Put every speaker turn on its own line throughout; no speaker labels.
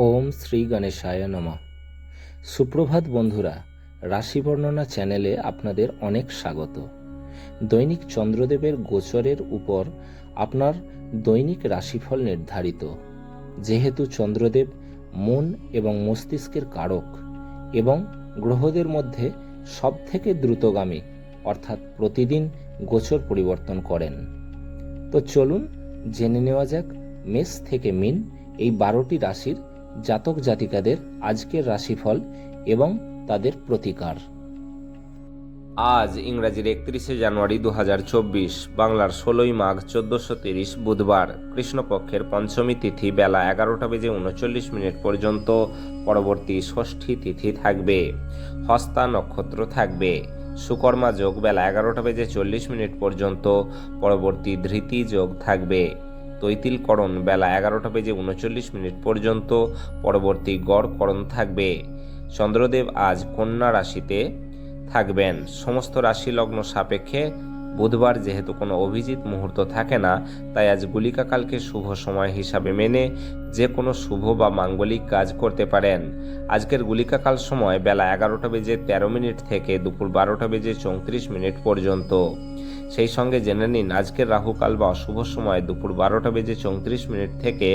ওম শ্রী গণেশায় নমঃ। সুপ্রভাত বন্ধুরা, রাশি বর্ণনা চ্যানেলে আপনাদের অনেক স্বাগত। দৈনিক চন্দ্রদেবের গোচরের উপর আপনার দৈনিক রাশিফল নির্ধারিত। যেহেতু চন্দ্রদেব মন এবং মস্তিষ্কের কারক এবং গ্রহদের মধ্যে সবথেকে দ্রুতগামী, অর্থাৎ প্রতিদিন গোচর পরিবর্তন করেন। তো চলুন জেনে নেওয়া যাক মেষ থেকে মীন এই 12টি রাশির জাতক জাতিকাদের আজকের রাশিফল এবং তাদের প্রতিকার।
আজ ইংরাজির 31শে জানুয়ারি 2024, বাংলার 16ই মাঘ 1430 বুধবার, কৃষ্ণপক্ষের পঞ্চমী তিথি বেলা 11:39 পর্যন্ত। পরবর্তী ষষ্ঠী তিথি থাকবে। হস্তা নক্ষত্র থাকবে। সুকর্মা যোগ বেলা 11:40 পর্যন্ত। পরবর্তী ধৃতি যোগ থাকবে। তৈতিলকরণ বেলা 11:39 পর্যন্ত। পরবর্তী গড়করণ থাকবে। চন্দ্রদেব আজ কন্যা রাশিতে থাকবেন। সমস্ত রাশি লগ্ন সাপেক্ষে বুধবার যেহেতু কোনো অভিজিৎ মুহূর্ত থাকে না, তাই আজ গুলিকাকালকে শুভ সময় হিসাবে মেনে যে কোনো শুভ বা মাঙ্গলিক কাজ করতে পারেন। আজকের গুলিকাকাল সময় বেলা 11:13 থেকে দুপুর 12:34 পর্যন্ত। সেই সঙ্গে জেনে নিন আজকের রাহুকাল বা অশুভ সময় দুপুর 12:34 থেকে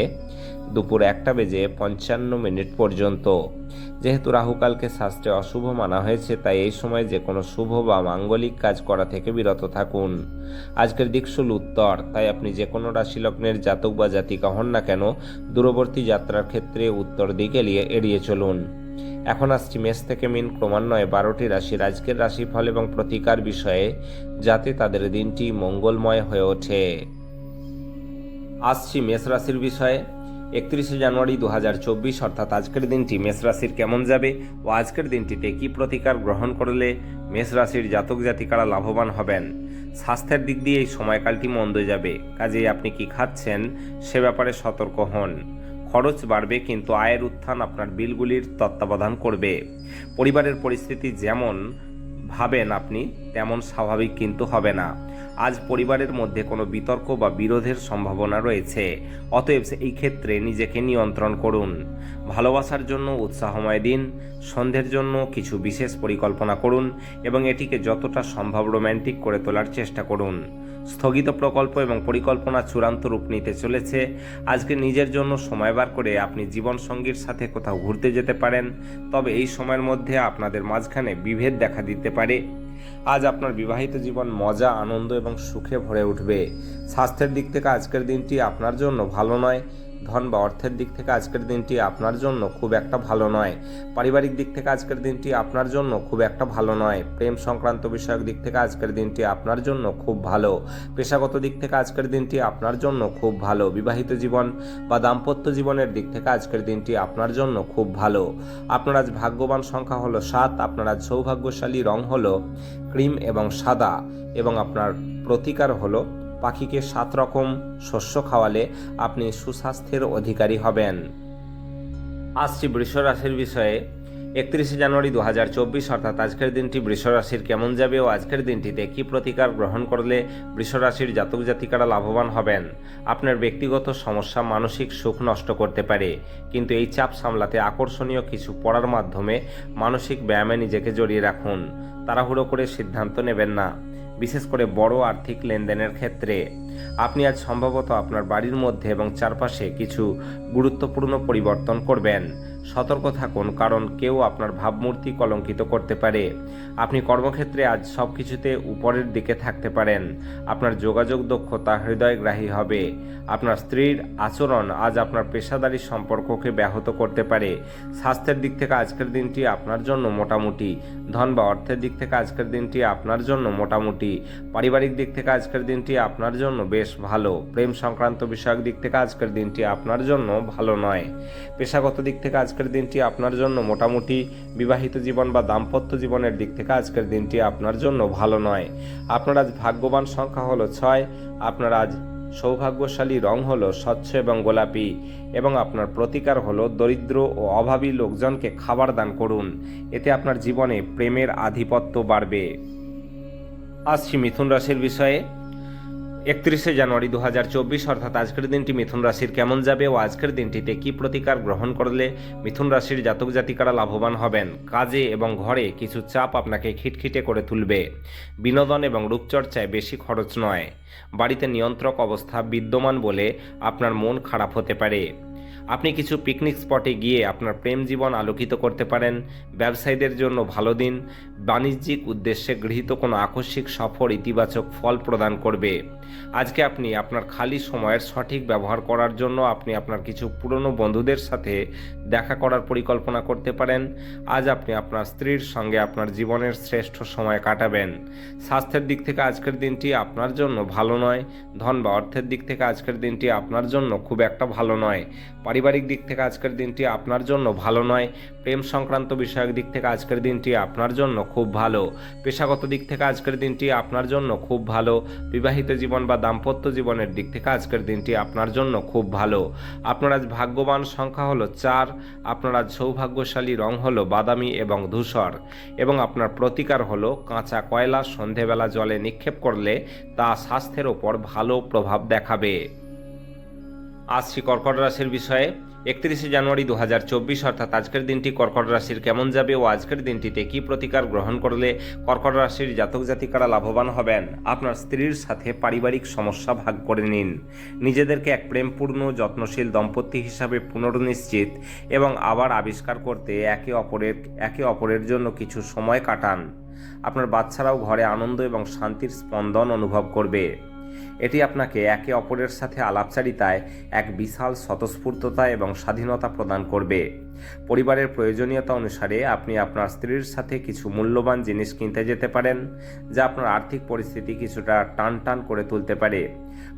দুপুর 1:55 পর্যন্ত। যেহেতু রাহুকালকে শাস্ত্রে অশুভ মানা হয়েছে, তাই এই সময় যে কোনো শুভ বা মাঙ্গলিক কাজ করা থেকে বিরত থাকুন। আজকের দিকশুল উত্তর, তাই আপনি যে কোনো রাশি লগ্নের জাতক বা জাতিকা হন না কেন, দূরবর্তী যাত্রার ক্ষেত্রে উত্তর দিক এড়িয়ে চলুন। এখন আসছি মেষ থেকে মীন ক্রমান্বয়ে 12টি রাশির আজকের রাশিফল এবং প্রতিকার বিষয়ে, যাতে তাদের দিনটি মঙ্গলময় হয়ে ওঠে। আসছি মেষ রাশির বিষয়ে। 31শে জানুয়ারি 2024 অর্থাৎ আজকের দিনটি মেষ রাশির কেমন যাবে ও আজকের দিনটিতে কি প্রতিকার গ্রহণ করলে মেষ রাশির জাতক জাতিকারা লাভবান হবেন। স্বাস্থ্যের দিক দিয়ে এই সময়কালটি মন্দ যাবে, কাজেই আপনি কি খাচ্ছেন সে ব্যাপারে সতর্ক হন। খরচ বাড়বে, কিন্তু আয়ের উত্থান আপনার বিলগুলির তত্ত্বাবধান করবে। পরিবারের পরিস্থিতি যেমন ভাবেন আপনি তেমন স্বাভাবিক কিন্তু হবে না। আজ পরিবারের মধ্যে কোনো বিতর্ক বা বিরোধের সম্ভাবনা রয়েছে, অতএব এই ক্ষেত্রে নিজেকে নিয়ন্ত্রণ করুন। ভালোবাসার জন্য উৎসাহময় দিন। সন্ধ্যের জন্য কিছু বিশেষ পরিকল্পনা করুন এবং এটিকে যতটা সম্ভব রোম্যান্টিক করে তোলার চেষ্টা করুন। স্থগিত প্রকল্প এবং পরিকল্পনা চূড়ান্ত রূপ নিতে চলেছে। আজকে নিজের জন্য সময় বার করে আপনি জীবনসঙ্গীর সাথে কোথাও ঘুরতে যেতে পারেন, তবে এই সময়ের মধ্যে আপনাদের মাঝখানে বিভেদ দেখা দিতে পারে। আজ আপনার বিবাহিত জীবন মজা, আনন্দ এবং সুখে ভরে উঠবে। স্বাস্থ্যের দিক থেকে আজকের দিনটি আপনার জন্য ভালো নয়। ধন বা অর্থের দিক থেকে আজকের দিনটি আপনার জন্য খুব একটা ভালো নয়। পারিবারিক দিক থেকে আজকের দিনটি আপনার জন্য খুব একটা ভালো নয়। প্রেম সংক্রান্ত বিষয়ক দিক থেকে আজকের দিনটি আপনার জন্য খুব ভালো। পেশাগত দিক থেকে আজকের দিনটি আপনার জন্য খুব ভালো। বিবাহিত জীবন বা দাম্পত্য জীবনের দিক থেকে আজকের দিনটি আপনার জন্য খুব ভালো। আপনার আজ ভাগ্যবান সংখ্যা হলো 7। আপনার আজ সৌভাগ্যশালী রং হলো ক্রিম এবং সাদা, এবং আপনার প্রতিকার হলো পাখিকে 7 রকম শস্য খাওয়ালে আপনি সুস্বাস্থ্যের অধিকারী হবেন। আসছি বৃষ রাশির বিষয়ে। 31শে জানুয়ারি 2024 অর্থাৎ আজকের দিনটি বৃষ রাশির কেমন যাবে ও আজকের দিনটিতে কি প্রতিকার গ্রহণ করলে বৃষ রাশির জাতক জাতিকারা লাভবান হবেন। আপনার ব্যক্তিগত সমস্যা মানসিক সুখ নষ্ট করতে পারে, কিন্তু এই চাপ সামলাতে আকর্ষণীয় কিছু পড়ার মাধ্যমে মানসিক ব্যায়ামে নিজেকে জড়িয়ে রাখুন। তাড়াহুড়ো করে সিদ্ধান্ত নেবেন না, বিশেষ করে বড় আর্থিক লেনদেনের ক্ষেত্রে। আপনি আজ সম্ভবত আপনার বাড়ির মধ্যে এবং চারপাশে কিছু গুরুত্বপূর্ণ পরিবর্তন করবেন। সতর্ক থাকুন, কারণ কেউ আপনার ভাবমূর্তি কলঙ্কিত করতে পারে। আপনি কর্মক্ষেত্রে আজ সব কিছুতে উপরের দিকে থাকতে পারেন। আপনার যোগাযোগ দক্ষতা হৃদয়গ্রাহী হবে। আপনার স্ত্রীর আচরণ আজ আপনার পেশাদারী সম্পর্ককে ব্যাহত করতে পারে। স্বাস্থ্যের দিক থেকে আজকের দিনটি আপনার জন্য মোটামুটি। ধন বা অর্থের দিক থেকে আজকের দিনটি আপনার জন্য মোটামুটি। পারিবারিক দিক থেকে আজকের দিনটি আপনার জন্য বেশ ভালো। প্রেম সংক্রান্ত বিষয়ক দিক থেকে আজকের দিনটি আপনার জন্য ভালো নয়। পেশাগত দিক থেকে আজকের দিনটি আপনার জন্য মোটামুটি। বিবাহিত জীবন বা দাম্পত্য জীবনের দিক থেকে আজকের দিনটি আপনার জন্য ভালো নয়। আপনার আজ ভাগ্যবান সংখ্যা হলো 6। আপনার আজ সৌভাগ্যশালী রং হলো স্বচ্ছ এবং গোলাপি, এবং আপনার প্রতিকার হলো দরিদ্র ও অভাবী লোকজনকে খাবার দান করুন। এতে আপনার জীবনে প্রেমের আধিপত্য বাড়বে। আসছি মিথুন রাশির বিষয়ে। 31শে জানুয়ারি 2024 অর্থাৎ আজকের দিনটি মিথুন রাশির কেমন যাবে ও আজকের দিনটিতে কি প্রতিকার গ্রহণ করলে মিথুন রাশির জাতক জাতিকারা লাভবান হবেন। কাজে এবং ঘরে কিছু চাপ আপনাকে খিটখিটে করে তুলবে। বিনোদন এবং রূপচর্চায় বেশি খরচ নয়। বাড়িতে নিয়ন্ত্রক অবস্থা বিদ্যমান বলে আপনার মন খারাপ হতে পারে। আপনি কিছু পিকনিক স্পটে গিয়ে আপনার প্রেম জীবন আলোকিত করতে পারেন। ব্যবসায়ীদের জন্য ভালো দিন। বাণিজ্যিক উদ্দেশ্যে গৃহীত কোনো আকস্মিক সফর ইতিবাচক ফল প্রদান করবে। আজকে আপনি আপনার খালি সময়ের সঠিক ব্যবহার করার জন্য আপনি আপনার কিছু পুরনো বন্ধুদের সাথে দেখা করার পরিকল্পনা করতে পারেন। আজ আপনি আপনার স্ত্রীর সঙ্গে আপনার জীবনের শ্রেষ্ঠ সময় কাটাবেন। স্বাস্থ্যের দিক থেকে আজকের দিনটি আপনার জন্য ভালো নয়। ধন বা অর্থের দিক থেকে আজকের দিনটি আপনার জন্য খুব একটা ভালো নয়। পারিবারিক দিক থেকে আজকের দিনটি আপনার জন্য ভালো নয়। প্রেম সংক্রান্ত বিষয়ক দিক থেকে আজকের দিনটি আপনার জন্য খুব ভালো। পেশাগত দিক থেকে আজকের দিনটি আপনার জন্য খুব ভালো। বিবাহিত জীবন বা দাম্পত্য জীবনের দিক থেকে আজকের দিনটি আপনার জন্য খুব ভালো। আপনার আজ ভাগ্যবান সংখ্যা হলো 4। আপনার আজ সৌভাগ্যশালী রং হলো বাদামি এবং ধূসর এবং আপনার প্রতিকার হলো কাঁচা কয়লা সন্ধেবেলা জলে নিক্ষেপ করলে তা স্বাস্থ্যের ওপর ভালো প্রভাব দেখাবে। আসছি কর্কট রাশির বিষয়ে। 31শে জানুয়ারি 2024 অর্থাৎ আজকের দিনটি কর্কট রাশির কেমন যাবে ও আজকের দিনটিতে কি প্রতিকার গ্রহণ করলে কর্কট রাশির জাতক জাতিকারা লাভবান হবেন। আপনার স্ত্রীর সাথে পারিবারিক সমস্যা ভাগ করে নিন। নিজেদেরকে এক প্রেমপূর্ণ যত্নশীল দম্পতি হিসাবে পুনর্নিশ্চিত এবং আবার আবিষ্কার করতে একে অপরের জন্য কিছু সময় কাটান। আপনার বাচ্চারাও ঘরে আনন্দ এবং শান্তির স্পন্দন অনুভব করবে। এটি আপনাকে একে অপরের সাথে আলাপচারিতায় এক বিশাল স্বতঃস্ফূর্ততা এবং স্বাধীনতা প্রদান করবে। পরিবারের প্রয়োজনীয়তা অনুসারে আপনি আপনার স্ত্রীর সাথে কিছু মূল্যবান জিনিস কিনতে যেতে পারেন, যা আপনার আর্থিক পরিস্থিতি কিছুটা টান করে তুলতে পারে।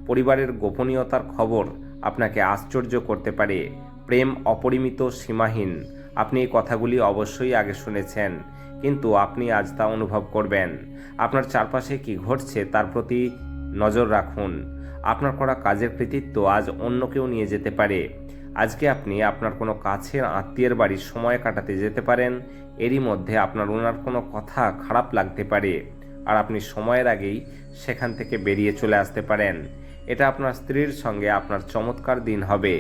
পরিবারের গোপনীয়তার খবর আপনাকে আশ্চর্য করতে পারে। প্রেম অপরিমিত, সীমাহীন। আপনি এই কথাগুলি অবশ্যই আগে শুনেছেন, কিন্তু আপনি আজ তা অনুভব করবেন। আপনার চারপাশে কি ঘটছে তার প্রতি নজর রাখুন। আপনার করা কাজের কৃতিত্ব আজ অন্য কেউ নিয়ে যেতে পারে। আজকে আপনি আপনার কোনো কাছের আত্মীয়ের বাড়ি সময় কাটাতে যেতে পারেন। এরই মধ্যে আপনার ওনার কোনো কথা খারাপ লাগতে পারে আর আপনি সময়ের আগেই সেখান থেকে বেরিয়ে চলে আসতে পারেন। এটা আপনার স্ত্রীর সঙ্গে আপনার চমৎকার দিন হবে।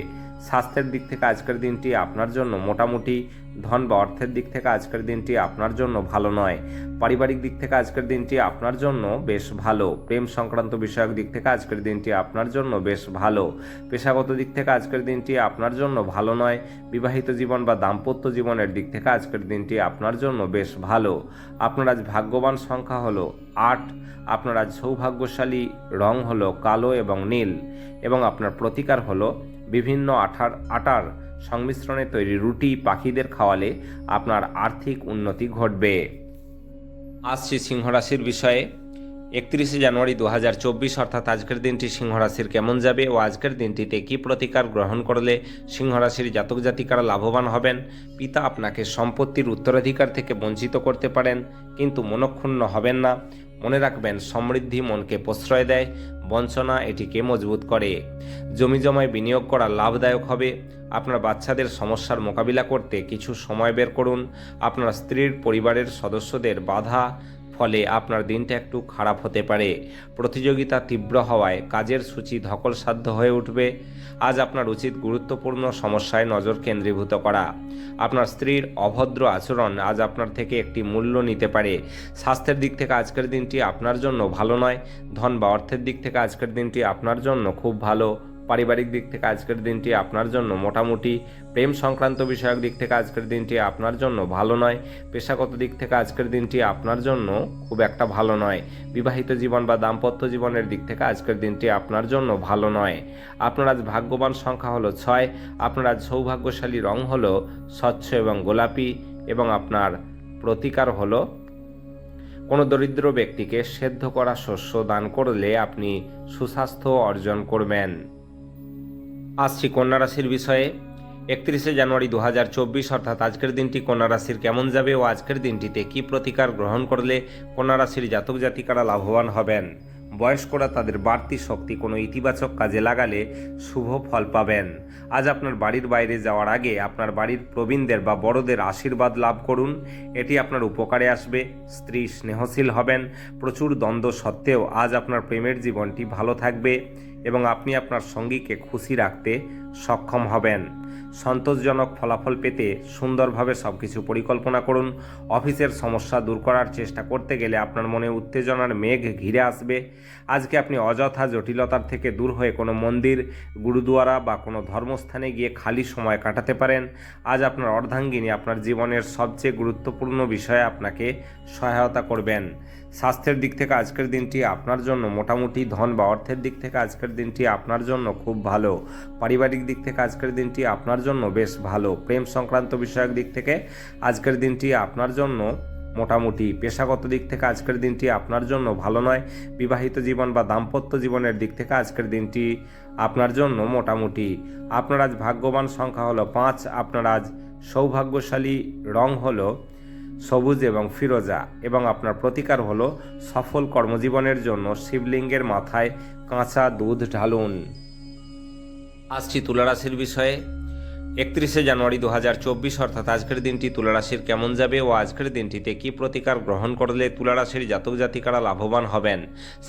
স্বাস্থ্যের দিক থেকে আজকের দিনটি আপনার জন্য মোটামুটি। ধন বা অর্থের দিক থেকে আজকের দিনটি আপনার জন্য ভালো নয়। পারিবারিক দিক থেকে আজকের দিনটি আপনার জন্য বেশ ভালো। প্রেম সংক্রান্ত বিষয়ক দিক থেকে আজকের দিনটি আপনার জন্য বেশ ভালো। পেশাগত দিক থেকে আজকের দিনটি আপনার জন্য ভালো নয়। বিবাহিত জীবন বা দাম্পত্য জীবনের দিক থেকে আজকের দিনটি আপনার জন্য বেশ ভালো। আপনার আজ ভাগ্যবান সংখ্যা হলো 8। আপনার আজ সৌভাগ্যশালী রং হলো কালো এবং নীল এবং আপনার প্রতিকার হলো বিভিন্ন আটার সংমিশ্রণে তৈরি রুটি পাখিদের খাওয়ালে আপনার আর্থিক উন্নতি ঘটবে। আসছি সিংহ রাশির বিষয়ে। 31শে জানুয়ারি 2024 অর্থাৎ আজকের দিনটি সিংহ রাশির কেমন যাবে ও আজকের দিনটিতে কি প্রতিকার গ্রহণ করলে সিংহ রাশির জাতক জাতিকারা লাভবান হবেন। পিতা আপনাকে সম্পত্তির উত্তরাধিকার থেকে বঞ্চিত করতে পারেন, কিন্তু মনক্ষুণ্ণ হবেন না। মনে রাখবেন, সমৃদ্ধি মনকে প্রশ্রয় দেয়, বঞ্চনা এটিকে মজবুত করে। জমি জমায় বিনিয়োগ করা লাভদায়ক হবে। আপনার বাচ্চাদের সমস্যার মোকাবিলা করতে কিছু সময় বের করুন। আপনার স্ত্রীর পরিবারের সদস্যদের বাধা ফলে আপনার দিনটা একটু খারাপ হতে পারে। প্রতিযোগিতা তীব্র হওয়ায় কাজের সূচি ধকলসাধ্য হয়ে উঠবে। আজ আপনার উচিত গুরুত্বপূর্ণ সমস্যায় নজর কেন্দ্রীভূত করা। আপনার স্ত্রীর অভদ্র আচরণ আজ আপনার থেকে একটি মূল্য নিতে পারে। স্বাস্থ্যের দিক থেকে আজকের দিনটি আপনার জন্য ভালো নয়। ধন বা অর্থের দিক থেকে আজকের দিনটি আপনার জন্য খুব ভালো। পারিবারিক দিক থেকে আজকের দিনটি আপনার জন্য মোটামুটি। প্রেম সংক্রান্ত বিষয়ক দিক থেকে আজকের দিনটি আপনার জন্য ভালো নয়। পেশাগত দিক থেকে আজকের দিনটি আপনার জন্য খুব একটা ভালো নয়। বিবাহিত জীবন বা দাম্পত্য জীবনের দিক থেকে আজকের দিনটি আপনার জন্য ভালো নয়। আপনার আজ ভাগ্যবান সংখ্যা হলো 6। আপনার আজ সৌভাগ্যশালী রং হলো স্বচ্ছ এবং গোলাপি এবং আপনার প্রতিকার হলো কোনো দরিদ্র ব্যক্তিকে সেদ্ধ করা শস্য দান করলে আপনি সুস্বাস্থ্য অর্জন করবেন। আসছি কন্যা রাশির বিষয়ে। 31শে জানুয়ারি 2024 অর্থাৎ আজকের দিনটি কন্যা রাশির কেমন যাবে ও আজকের দিনটিতে কি প্রতিকার গ্রহণ করলে কন্যা রাশির জাতক জাতিকারা লাভবান হবেন। বয়স্করা তাদের বাড়তি শক্তি কোনো ইতিবাচক কাজে লাগালে শুভ ফল পাবেন। আজ আপনার বাড়ির বাইরে যাওয়ার আগে আপনার বাড়ির প্রবীণদের বা বড়দের আশীর্বাদ লাভ করুন, এটি আপনার উপকারে আসবে। স্ত্রী স্নেহশীল হবেন। প্রচুর দ্বন্দ্ব সত্ত্বেও আজ আপনার প্রেমের জীবনটি ভালো থাকবে এবং আপনি আপনার সঙ্গীকে খুশি রাখতে সক্ষম হবেন। সন্তোষজনক ফলাফল পেতে সুন্দরভাবে সবকিছু পরিকল্পনা করুন। অফিসের সমস্যা দূর করার চেষ্টা করতে গেলে আপনার মনে উত্তেজনার মেঘ ঘিরে আসবে। আজকে আপনি অযথা জটিলতার থেকে দূর হয়ে কোনো মন্দির, গুরুদুয়ারা বা কোনো ধর্মস্থানে গিয়ে খালি সময় কাটাতে পারেন। আজ আপনার অর্ধাঙ্গিনী আপনার জীবনের সবচেয়ে গুরুত্বপূর্ণ বিষয়ে আপনাকে সহায়তা করবেন। স্বাস্থ্যের দিক থেকে আজকের দিনটি আপনার জন্য মোটামুটি, ধন বা অর্থের দিক থেকে আজকের দিনটি আপনার জন্য খুব ভালো। পারিবারিক দিক থেকে আজকের দিনটি আপনার জন্য বেশ ভালো। প্রেম সংক্রান্ত বিষয়ক দিক থেকে আজকের দিনটি আপনার জন্য মোটামুটি। পেশাগত দিক থেকে আজকের দিনটি আপনার জন্য ভালো নয়। বিবাহিত জীবন বা দাম্পত্য জীবনের দিক থেকে আজকের দিনটি আপনার জন্য মোটামুটি। আপনার আজ ভাগ্যবান সংখ্যা হলো 5। আপনার আজ সৌভাগ্যশালী রং হলো সবুজ এবং ফিরোজা এবং আপনার প্রতিকার হলো সফল কর্মজীবনের জন্য শিবলিঙ্গের মাথায় কাঁচা দুধ ঢালুন। আসছি তুলা রাশির বিষয়ে। 31শে জানুয়ারি 2024 অর্থাৎ আজকের দিনটি তুলা রাশির কেমন যাবে ও আজকের দিনটিতে কী প্রতিকার গ্রহণ করলে তুলা রাশির জাতক জাতিকারা লাভবান হবেন।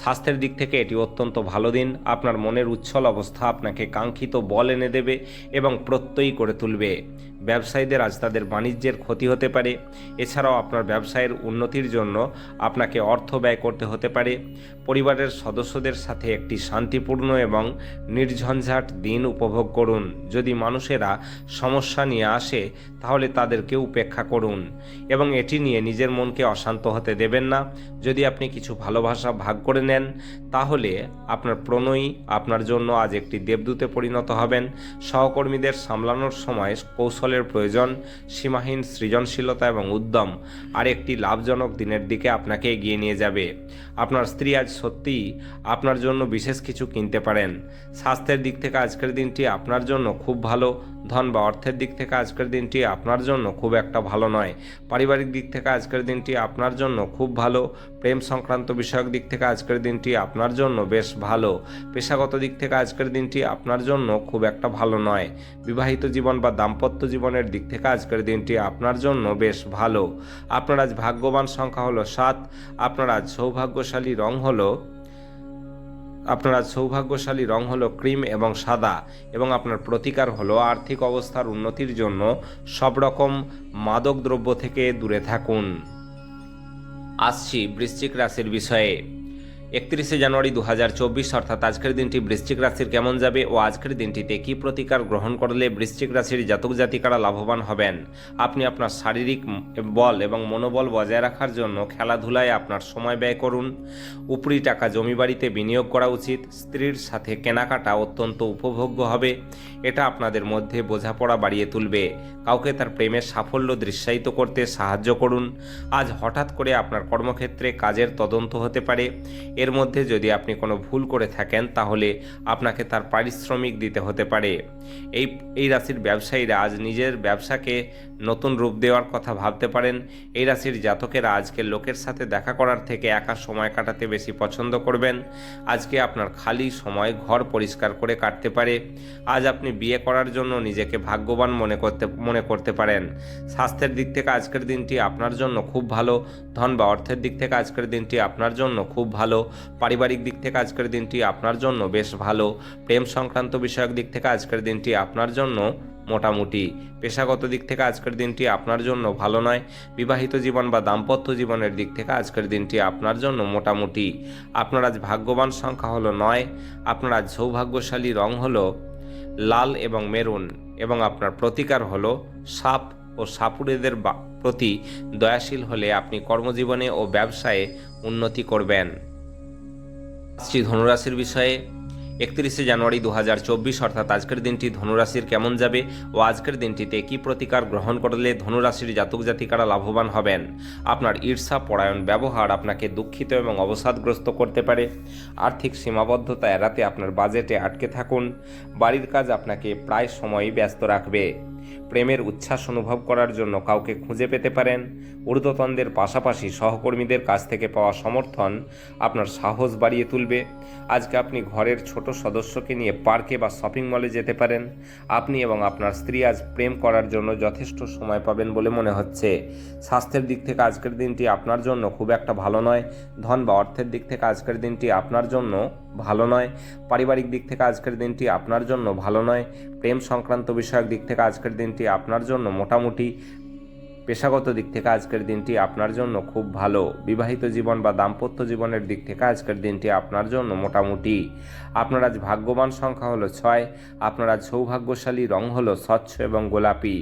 স্বাস্থ্যের দিক থেকে এটি অত্যন্ত ভালো দিন। আপনার মনের উচ্ছল অবস্থা আপনাকে কাঙ্ক্ষিত বল এনে দেবে এবং প্রত্যয়ী করে তুলবে। ব্যবসায়ীদের আজ তাদের বাণিজ্যের ক্ষতি হতে পারে। এছাড়াও আপনার ব্যবসায়ের উন্নতির জন্য আপনাকে অর্থ ব্যয় করতে হতে পারে। পরিবারের সদস্যদের সাথে একটি শান্তিপূর্ণ এবং নির্ঝঞ্ঝাট দিন উপভোগ করুন। যদি মানুষেরা সমস্যা নিয়ে আসে তাহলে তাদেরকে উপেক্ষা করুন এবং এটি নিয়ে নিজের মনকে অশান্ত হতে দেবেন না। যদি আপনি কিছু ভালোবাসা ভাগ করে নেন তাহলে আপনার প্রণয়ী আপনার জন্য আজ একটি দেবদূতে পরিণত হবেন। সহকর্মীদের সামলানোর সময় কৌশলের প্রয়োজন। সীমাহীন সৃজনশীলতা এবং উদ্যম আর একটি লাভজনক দিনের দিকে আপনাকে এগিয়ে নিয়ে যাবে। আপনার স্ত্রী আজ সত্যিই আপনার জন্য বিশেষ কিছু কিনতে পারেন। স্বাস্থ্যের দিক থেকে আজকের দিনটি আপনার জন্য খুব ভালো। ধন বা অর্থের দিক থেকে আজকের দিনটি আপনার জন্য খুব একটা ভালো নয়। পারিবারিক দিক থেকে আজকের দিনটি আপনার জন্য খুব ভালো। প্রেম সংক্রান্ত বিষয়ক দিক থেকে আজকের দিনটি আপনার জন্য বেশ ভালো। পেশাগত দিক থেকে আজকের দিনটি আপনার জন্য খুব একটা ভালো নয়। বিবাহিত জীবন বা দাম্পত্য জীবনের দিক থেকে আজকের দিনটি আপনার জন্য বেশ ভালো। আপনার আজ ভাগ্যবান সংখ্যা হলো 7। আপনার আজ সৌভাগ্যশালী রং হলো ক্রিম এবং সাদা এবং আপনার প্রতিকার হলো আর্থিক অবস্থার উন্নতির জন্য সব রকম মাদক দ্রব্য থেকে দূরে থাকুন। আসছি বৃশ্চিক রাশির বিষয়ে। 31শে জানুয়ারি 2024 অর্থাৎ আজকের দিনটি বৃশ্চিক রাশির কেমন যাবে ও আজকের দিনটিতে কী প্রতিকার গ্রহণ করলে বৃশ্চিক রাশির জাতক জাতিকারা লাভবান হবেন। আপনি আপনার শারীরিক বল এবং মনোবল বজায় রাখার জন্য খেলাধুলায় আপনার সময় ব্যয় করুন। উপরি টাকা জমি বাড়িতে বিনিয়োগ করা উচিত। স্ত্রীর সাথে কেনাকাটা অত্যন্ত উপভোগ্য হবে। এটা আপনাদের মধ্যে বোঝাপড়া বাড়িয়ে তুলবে। কাউকে তার প্রেমের সাফল্য দৃশ্যায়িত করতে সাহায্য করুন। আজ হঠাৎ করে আপনার কর্মক্ষেত্রে কাজের তদন্ত হতে পারে। এর মধ্যে যদি আপনি কোনো ভুল করে থাকেন তাহলে আপনাকে তার পারিশ্রমিক দিতে হতে পারে। এই রাশির ব্যবসায়ীরা আজ নিজের ব্যবসাকে নতুন রূপ দেওয়ার কথা ভাবতে পারেন। এই রাশির জাতকেরা আজকে লোকের সাথে দেখা করার থেকে একা সময় কাটাতে বেশি পছন্দ করবেন। আজকে আপনার খালি সময় ঘর পরিষ্কার করে কাটতে পারে। আজ আপনি বিয়ে করার জন্য নিজেকে ভাগ্যবান মনে করতে পারেন। স্বাস্থ্যের দিক থেকে আজকের দিনটি আপনার জন্য খুব ভালো। ধন বা অর্থের দিক থেকে আজকের দিনটি আপনার জন্য খুব ভালো। পারিবারিক দিক থেকে আজকের দিনটি আপনার জন্য বেশ ভালো। প্রেম সংক্রান্ত বিষয়ক দিক থেকে আজকের দিনটি আপনার জন্য মোটামুটি। পেশাগত দিক থেকে আজকের দিনটি আপনার জন্য ভালো নয়। বিবাহিত জীবন বা দাম্পত্য জীবনের দিক থেকে আজকের দিনটি আপনার জন্য মোটামুটি। আপনার আজ ভাগ্যবান সংখ্যা হলো 9। আপনার আজ সৌভাগ্যশালী রং হলো লাল এবং মেরুন এবং আপনার প্রতিকার হলো সাপ ও সাপুড়েদের প্রতি দয়াশীল হলে আপনি কর্মজীবনে ও ব্যবসায়ে উন্নতি করবেন। আসছি ধনুরাশির বিষয়ে। 31শে জানুয়ারি 2024 অর্থাৎ আজকের দিনটি ধনুরাশির কেমন যাবে ও আজকের দিনটিতে কী প্রতিকার গ্রহণ করলে ধনুরাশির জাতক জাতিকারা লাভবান হবেন। আপনার ঈর্ষা পরায়ণ ব্যবহার আপনাকে দুঃখিত এবং অবসাদগ্রস্ত করতে পারে। আর্থিক সীমাবদ্ধতা এড়াতে আপনার বাজেটে আটকে থাকুন। বাড়ির কাজ আপনাকে প্রায় সময়ই ব্যস্ত রাখবে। প্রেমের উচ্ছ্বাস অনুভব করার জন্য কাউকে খুঁজে পেতে পারেন। ঊর্ধ্বতনদের পাশাপাশি সহকর্মীদের কাছ থেকে পাওয়া সমর্থন আপনার সাহস বাড়িয়ে তুলবে। আজকে আপনি ঘরের ছোট সদস্যকে নিয়ে পার্কে বা শপিং মলে যেতে পারেন। আপনি এবং আপনার স্ত্রী আজ প্রেম করার জন্য যথেষ্ট সময় পাবেন বলে মনে হচ্ছে। স্বাস্থ্যের দিক থেকে আজকের দিনটি আপনার জন্য খুব একটা ভালো নয়। ধন বা অর্থের দিক থেকে আজকের দিনটি আপনার জন্য ভালো নয়। পারিবারিক দিক থেকে আজকের দিনটি আপনার জন্য ভালো নয়। প্রেম সংক্রান্ত বিষয়ক দিক থেকে আজকের দিনটি আপনার জন্য মোটামুটি। পেশাগত দিক থেকে আজকের দিনটি আপনার জন্য খুব ভালো। বিবাহিত জীবন বা দাম্পত্য জীবনের দিক থেকে আজকের দিনটি আপনার জন্য মোটামুটি। আপনার আজ ভাগ্যবান সংখ্যা হলো 6। আপনার আজ সৌভাগ্যশালী রং হলো স্বচ্ছ এবং গোলাপি,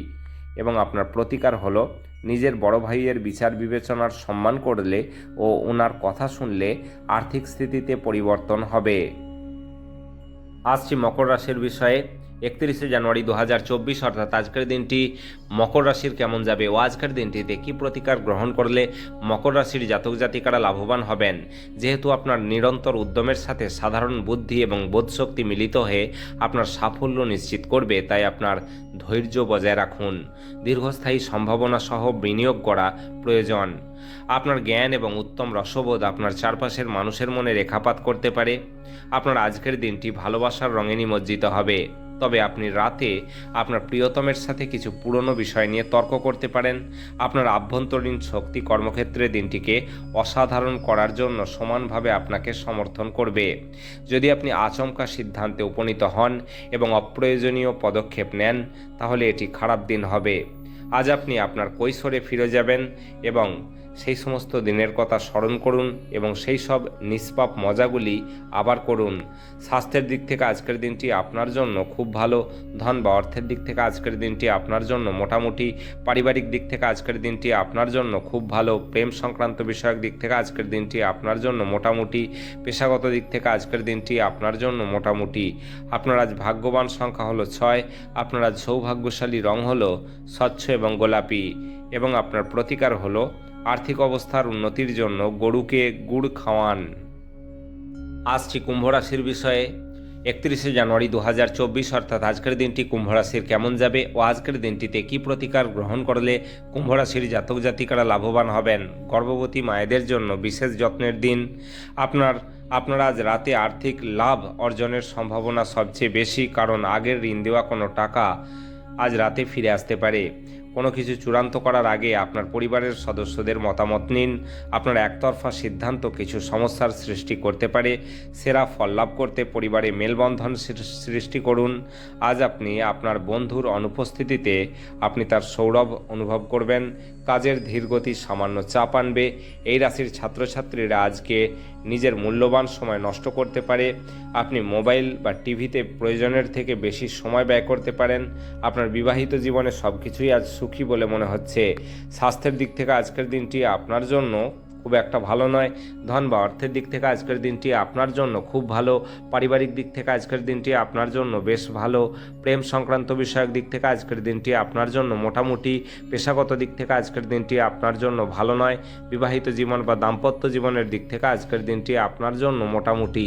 এবং আপনার প্রতিকার হলো নিজের বড় ভাইয়ের বিচার বিবেচনার সম্মান করলে ও ওনার কথা শুনলে আর্থিক স্থিতিতে পরিবর্তন হবে। আসছি মকর রাশির বিষয়ে। 31শে জানুয়ারি 2024 অর্থাৎ আজকের দিনটি মকর রাশির কেমন যাবে ও আজকের দিনটিতে কী প্রতিকার গ্রহণ করলে মকর রাশির জাতক জাতিকারা লাভবান হবেন। যেহেতু আপনার নিরন্তর উদ্যমের সাথে সাধারণ বুদ্ধি এবং বোধশক্তি মিলিত হয়ে আপনার সাফল্য নিশ্চিত করবে, তাই আপনার ধৈর্য বজায় রাখুন। দীর্ঘস্থায়ী সম্ভাবনা সহ বিনিয়োগ করা প্রয়োজন। আপনার জ্ঞান এবং উত্তম রসবোধ আপনার চারপাশের মানুষের মনে রেখাপাত করতে পারে। আপনার আজকের দিনটি ভালোবাসার রঙে নিমজ্জিত হবে। তবে আপনি রাতে আপনার প্রিয়তমের সাথে কিছু পুরনো বিষয় নিয়ে তর্ক করতে পারেন। আপনার আভ্যন্তরীণ শক্তি কর্মক্ষেত্রে দিনটিকে অসাধারণ করার জন্য সমানভাবে আপনাকে সমর্থন করবে। যদি আপনি আচমকা সিদ্ধান্তে উপনীত হন এবং অপ্রয়োজনীয় পদক্ষেপ নেন, তাহলে এটি খারাপ দিন হবে। আজ আপনি আপনার কৈশোরে ফিরে যাবেন এবং সেই সমস্ত দিনের কথা স্মরণ করুন এবং সেই সব নিষ্পাপ মজাগুলি আবার করুন। স্বাস্থ্যের দিক থেকে আজকের দিনটি আপনার জন্য খুব ভালো। ধন বা অর্থের দিক থেকে আজকের দিনটি আপনার জন্য মোটামুটি। পারিবারিক দিক থেকে আজকের দিনটি আপনার জন্য খুব ভালো। প্রেম সংক্রান্ত বিষয়ক দিক থেকে আজকের দিনটি আপনার জন্য মোটামুটি। পেশাগত দিক থেকে আজকের দিনটি আপনার জন্য মোটামুটি। আপনার আজ ভাগ্যবান সংখ্যা হলো 6। আপনার আজ সৌভাগ্যশালী রং হলো স্বচ্ছ এবং গোলাপি, এবং আপনার প্রতিকার হলো আর্থিক অবস্থার উন্নতির জন্য গরুকে গুড় খাওয়ান। আসছি কুম্ভ রাশির বিষয়ে। 31শে জানুয়ারি 2024 অর্থাৎ আজকের দিনটি কুম্ভ রাশির কেমন যাবে ও আজকের দিনটিতে কী প্রতিকার গ্রহণ করলে কুম্ভ রাশির জাতক জাতিকারা লাভবান হবেন। গর্ভবতী মায়েদের জন্য বিশেষ যত্নের দিন। আপনার আজ রাতে আর্থিক লাভ অর্জনের সম্ভাবনা সবচেয়ে বেশি, কারণ আগের ঋণ দেওয়া কোনো টাকা আজ রাতে ফিরে আসতে পারে। কোনো কিছু চূড়ান্ত করার আগে আপনার পরিবারের সদস্যদের মতামত নিন। আপনার একতরফা সিদ্ধান্ত কিছু সমস্যার সৃষ্টি করতে পারে। সেরা ফল লাভ করতে পরিবারে মেলবন্ধন সৃষ্টি করুন। আজ আপনি আপনার বন্ধুর অনুপস্থিতিতে আপনি তার সৌরভ অনুভব করবেন। কাজের ধীরগতি সামান্য চাপ আনবে। এই রাশির ছাত্রছাত্রীরা আজকে নিজের মূল্যবান সময় নষ্ট করতে পারে। আপনি মোবাইল বা টিভিতে প্রয়োজনের থেকে বেশি সময় ব্যয় করতে পারেন। আপনার বিবাহিত জীবনে সব কিছুই আজ সুখী বলে মনে হচ্ছে। স্বাস্থ্যের দিক থেকে আজকের দিনটি আপনার জন্য খুব একটা ভালো নয়। ধন বা অর্থের দিক থেকে আজকের দিনটি আপনার জন্য খুব ভালো। পারিবারিক দিক থেকে আজকের দিনটি আপনার জন্য বেশ ভালো। প্রেম সংক্রান্ত বিষয়ক দিক থেকে আজকের দিনটি আপনার জন্য মোটামুটি। পেশাগত দিক থেকে আজকের দিনটি আপনার জন্য ভালো নয়। বিবাহিত জীবন বা দাম্পত্য জীবনের দিক থেকে আজকের দিনটি আপনার জন্য মোটামুটি।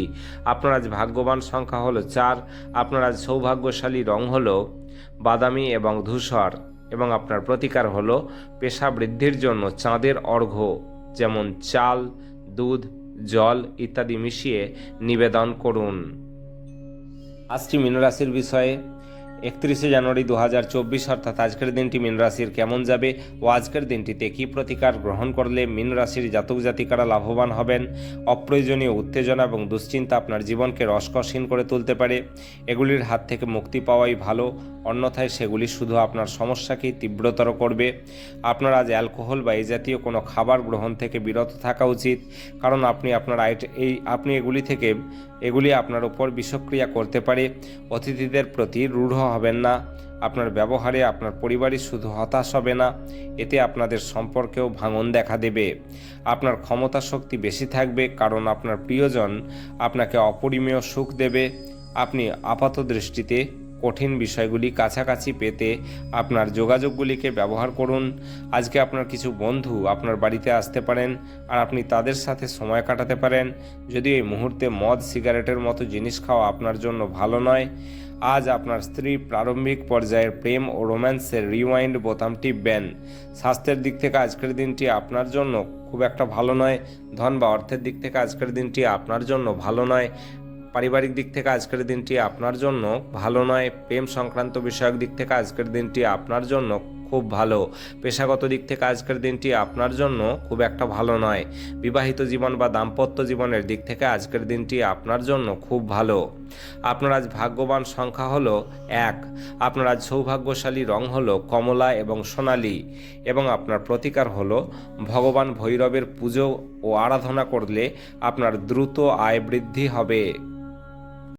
আপনার আজ ভাগ্যবান সংখ্যা হলো 4। আপনার আজ সৌভাগ্যশালী রং হলো বাদামি এবং ধূসর, এবং আপনার প্রতিকার হলো পেশা বৃদ্ধির জন্য চাঁদের অর্ঘ্য, যেমন চাল, দুধ, জল ইত্যাদি মিশিয়ে নিবেদন করুন। আসছি মীন রাশির বিষয়ে। 31শে জানুয়ারি 2024 অর্থাৎ আজকের দিনটি মীন রাশির কেমন যাবে ও আজকের দিনটিতে কী প্রতিকার গ্রহণ করলে মীন রাশির জাতক জাতিকারা লাভবান হবেন। অপ্রয়োজনীয় উত্তেজনা এবং দুশ্চিন্তা আপনার জীবনকে রসকসহীন করে তুলতে পারে। এগুলির হাত থেকে মুক্তি পাওয়াই ভালো, অন্যথায় সেগুলি শুধু আপনার সমস্যাকেই তীব্রতর করবে। আপনার আজ অ্যালকোহল বা এই জাতীয় কোনো খাবার গ্রহণ থেকে বিরত থাকা উচিত, কারণ আপনি এগুলি আপনার উপর বিষক্রিয়া করতে পারে। অতিথিদের প্রতি রূঢ় হবেন না। আপনার ব্যবহারে আপনার পরিবারই শুধু হতাশ হবে না, এতে আপনাদের সম্পর্কেও ভাঙন দেখা দেবে। আপনার ক্ষমতা শক্তি বেশি থাকবে, কারণ আপনার প্রিয়জন আপনাকে অপরিমেয় সুখ দেবে। আপনি আপাত দৃষ্টিতে কঠিন বিষয়গুলি কাছাকাছি পেতে আপনার যোগাযোগগুলিকে ব্যবহার করুন। আজকে আপনার কিছু বন্ধু আপনার বাড়িতে আসতে পারেন আর আপনি তাদের সাথে সময় কাটাতে পারেন। যদিও এই মুহূর্তে মদ সিগারেটের মতো জিনিস খাওয়া আপনার জন্য ভালো নয়। আজ আপনার স্ত্রী প্রারম্ভিক পর্যায়ের প্রেম ও রোম্যান্সের রিওয়াইন্ড বোতাম টিপবেন। স্বাস্থ্যের দিক থেকে আজকের দিনটি আপনার জন্য খুব একটা ভালো নয়। ধন বা অর্থের দিক থেকে আজকের দিনটি আপনার জন্য ভালো নয়। পারিবারিক দিক থেকে আজকের দিনটি আপনার জন্য ভালো নয়। প্রেম সংক্রান্ত বিষয়ক দিক থেকে আজকের দিনটি আপনার জন্য খুব ভালো। পেশাগত দিক থেকে আজকের দিনটি আপনার জন্য খুব একটা ভালো নয়। বিবাহিত জীবন বা দাম্পত্য জীবনের দিক থেকে আজকের দিনটি আপনার জন্য খুব ভালো। আপনার আজ ভাগ্যবান সংখ্যা হলো 1। আপনার আজ সৌভাগ্যশালী রং হলো কমলা এবং সোনালী এবং আপনার প্রতিকার হলো ভগবান ভৈরবের পুজো ও আরাধনা করলে আপনার দ্রুত আয় বৃদ্ধি হবে।